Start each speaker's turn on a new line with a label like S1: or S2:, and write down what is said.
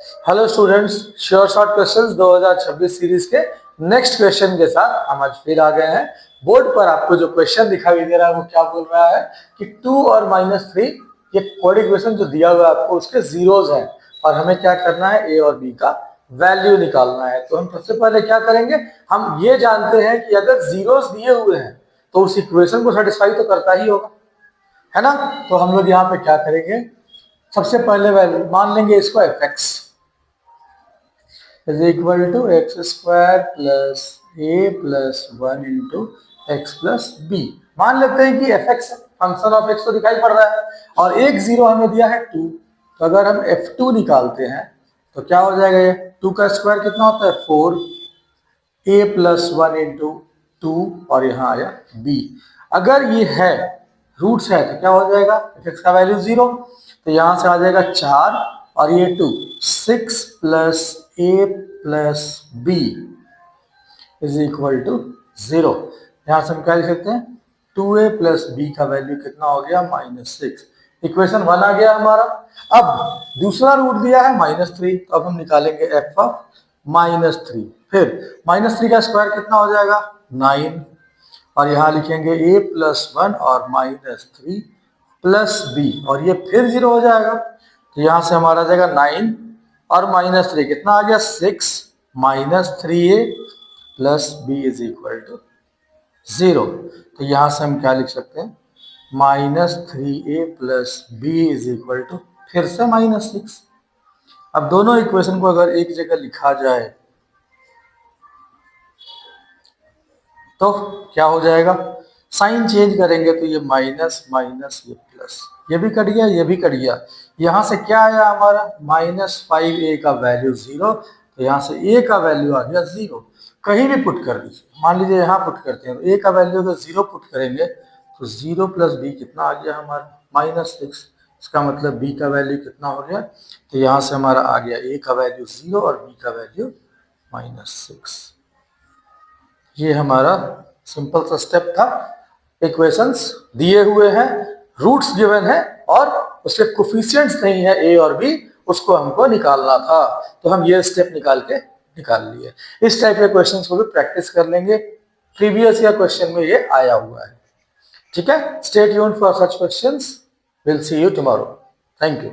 S1: Hello students, sure short questions 2026 series के next question के साथ हम आज फिर आ गए हैं। बोर्ड पर आपको जो क्वेश्चन दिखाई दे रहा है वो क्या बोल रहा है कि 2 और -3 ये कोड इक्वेशन जो दिया हुआ है आपको उसके जीरोज हैं और हमें क्या करना है, ए और बी का वैल्यू निकालना है। तो हम सबसे पहले क्या करेंगे, हम ये जानते हैं कि अगर जीरोज दिए हुए हैं तो उस इक्वेशन को सेटिस्फाई तो करता ही होगा, है ना। तो हम लोग यहाँ पे क्या करेंगे, सबसे पहले वैल्यू मान लेंगे इसको F x is equal to x square plus a plus 1 into x plus b। मान लेते हैं कि F x function of x तो दिखाई पड़ रहा है और एक जीरो हमें दिया है 2। तो अगर हम f2 निकालते हैं तो क्या हो जाएगा, ये 2 का स्क्वायर कितना होता है 4, a प्लस 1 इंटू 2 और यहाँ आया b। अगर ये है रूट्स है तो क्या हो जाएगा, एफ एक्स का वैल्यू 0, तो यहाँ से आ जाएगा 4 और ये 2, 6 plus a plus b is equal to 0। यहां से हम क्या लिख सकते हैं, 2a प्लस b का वैल्यू कितना हो गया -6। इक्वेशन 1 आ गया हमारा। अब दूसरा रूट दिया है -3, तो अब हम निकालेंगे f ऑफ -3। फिर -3 का स्क्वायर कितना हो जाएगा 9 और यहाँ लिखेंगे a प्लस 1 और -3 प्लस b और ये फिर 0 हो जाएगा। तो यहाँ से हमारा आ जाएगा 9 और -3 कितना आ गया 6 -3a plus b is equal to 0। तो यहाँ से हम क्या लिख सकते हैं, -3a plus b is equal to फिर से -6। अब दोनों इक्वेशन को अगर एक जगह लिखा जाए तो क्या हो जाएगा, साइन चेंज करेंगे तो ये माइनस माइनस ये प्लस, ये भी कट गया ये भी कट गया। यहाँ से क्या आया हमारा -5a का वैल्यू 0, तो यहाँ से a का वैल्यू आ गया 0। कहीं भी पुट कर दीजिए, मान लीजिए यहाँ पुट करते हैं तो a का वैल्यू अगर 0 पुट करेंगे तो 0 प्लस b कितना आ गया हमारा -6। इसका मतलब b का वैल्यू कितना हो गया, तो यहाँ से हमारा आ गया a का वैल्यू 0 और b का वैल्यू -6। ये हमारा सिंपल सा स्टेप था। इक्वेशंस दिए हुए हैं, रूट्स गिवन है और उसके कोफिशिएंट्स नहीं है ए और बी, उसको हमको निकालना था। तो हम ये स्टेप निकाल लिए। इस टाइप के क्वेश्चंस को भी प्रैक्टिस कर लेंगे, प्रीवियस ईयर क्वेश्चन में ये आया हुआ है। ठीक है, stay tuned for such questions, will see you tomorrow. Thank you.